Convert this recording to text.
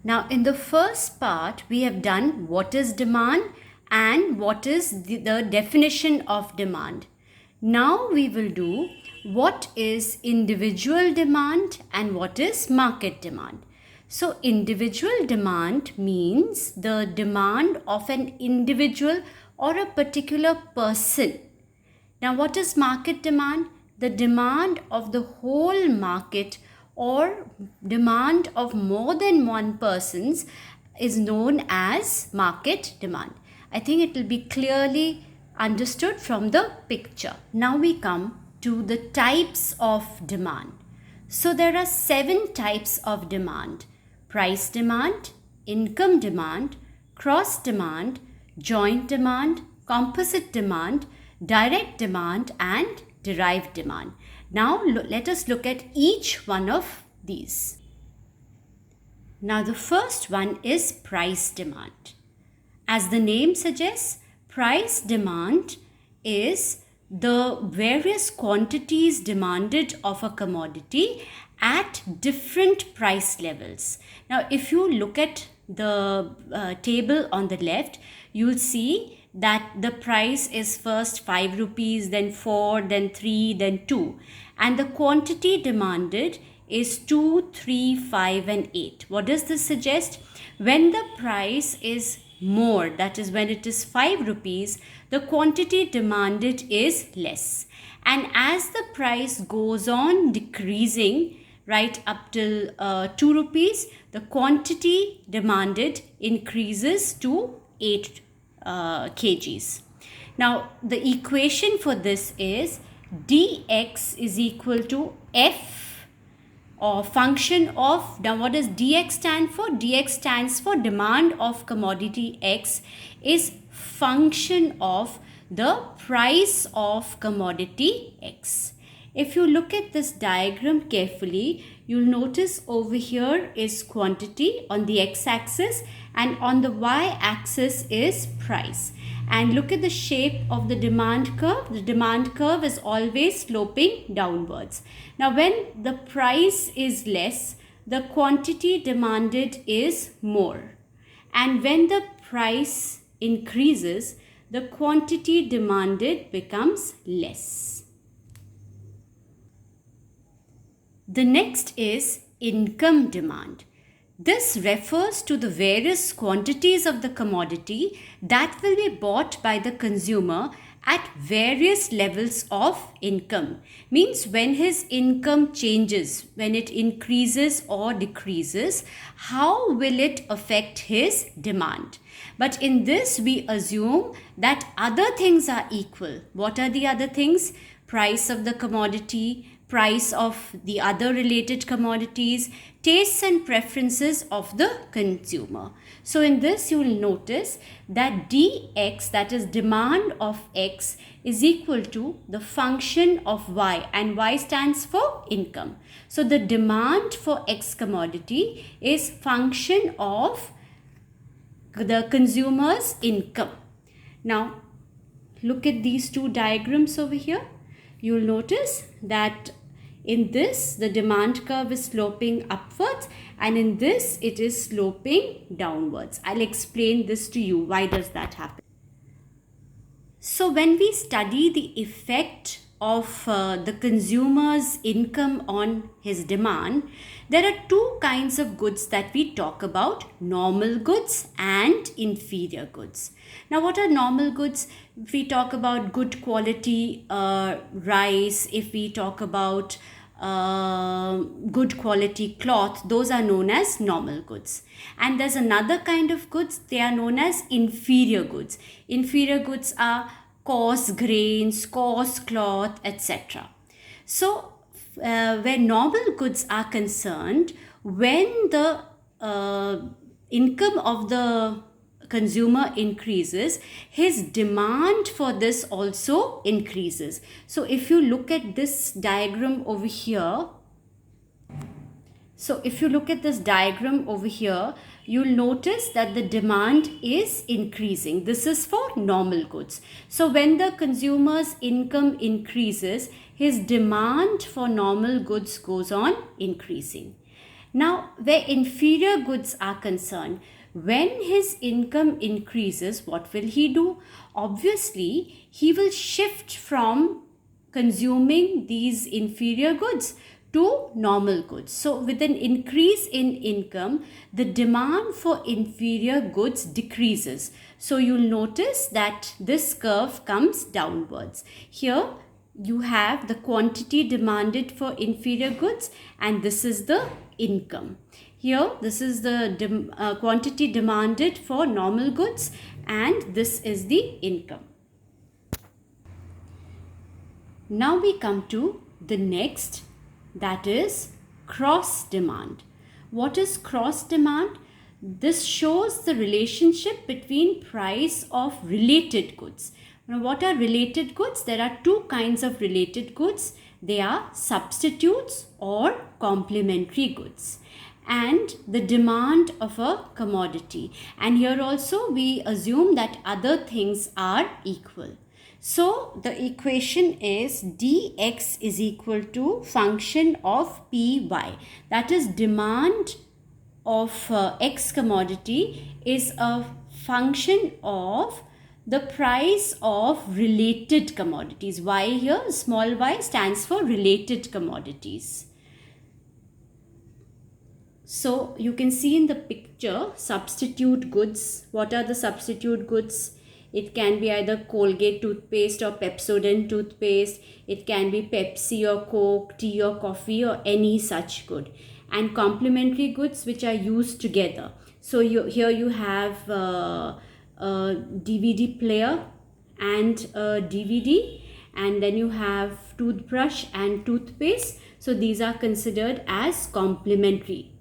Now, in the first part, we have done what is demand and what is the definition of demand. Now, we will do what is individual demand and what is market demand. So, individual demand means the demand of an individual or a particular person. Now, what is market demand? The demand of the whole market or demand of more than one person's is known as market demand. I think it will be clearly understood from the picture. Now we come to the types of demand. So there are 7 types of demand: price demand, income demand, cross demand, joint demand, composite demand, direct demand, and derived demand. Now let us look at each one of these. Now the first one is price demand. As the name suggests, price demand is the various quantities demanded of a commodity at different price levels. Now if you look at the table on the left, you'll see that the price is first 5 rupees, then 4, then 3, then 2. And the quantity demanded is 2, 3, 5 and 8. What does this suggest? When the price is more, that is when it is 5 rupees, the quantity demanded is less. And as the price goes on decreasing, right up till 2 rupees, the quantity demanded increases to 8 kgs. Now the equation for this is dx is equal to f, or function of, now what does dx stand for? Dx stands for demand of commodity x is function of the price of commodity x. If you look at this diagram carefully, you'll notice over here is quantity on the x-axis and on the y-axis is price. And look at the shape of the demand curve. The demand curve is always sloping downwards. Now when the price is less, the quantity demanded is more. And when the price increases, the quantity demanded becomes less. The next is income demand. This refers to the various quantities of the commodity that will be bought by the consumer at various levels of income. Means when his income changes, when it increases or decreases, how will it affect his demand? But in this we assume that other things are equal. What are the other things? Price of the commodity, price of the other related commodities, tastes and preferences of the consumer. So in this you will notice that dx, that is demand of x, is equal to the function of y, and y stands for income. So the demand for x commodity is function of the consumer's income. Now look at these two diagrams over here. You will notice that in this the demand curve is sloping upwards and in this it is sloping downwards. I'll explain this to you. Why does that happen? So when we study the effect of the consumer's income on his demand, there are 2 kinds of goods that we talk about: normal goods and inferior goods. Now what are normal goods? If we talk about good quality rice, if we talk about good quality cloth, those are known as normal goods. And there's another kind of goods, they are known as inferior goods. Inferior goods are coarse grains, coarse cloth, etc. So where normal goods are concerned, when the income of the consumer increases, his demand for this also increases. So if you look at this diagram over here, you'll notice that the demand is increasing. This is for normal goods. So when the consumer's income increases, his demand for normal goods goes on increasing. Now, where inferior goods are concerned, when his income increases, what will he do? Obviously, he will shift from consuming these inferior goods to normal goods. So, with an increase in income, the demand for inferior goods decreases. So, you'll notice that this curve comes downwards. Here, you have the quantity demanded for inferior goods, and this is the income. Here, this is the quantity demanded for normal goods, and this is the income. Now we come to the next, that is cross demand. What is cross demand? This shows the relationship between price of related goods. Now, what are related goods? There are two kinds of related goods. They are substitutes or complementary goods, and the demand of a commodity. And here also we assume that other things are equal. So the equation is dx is equal to function of py. That is, demand of x commodity is a function of the price of related commodities. Y here, small y, stands for related commodities. So you can see in the picture substitute goods. What are the substitute goods? It can be either Colgate toothpaste or Pepsodent toothpaste. It can be Pepsi or Coke, tea or coffee, or any such good. And complementary goods which are used together. So here you have a DVD player and a DVD, and then you have toothbrush and toothpaste. So these are considered as complementary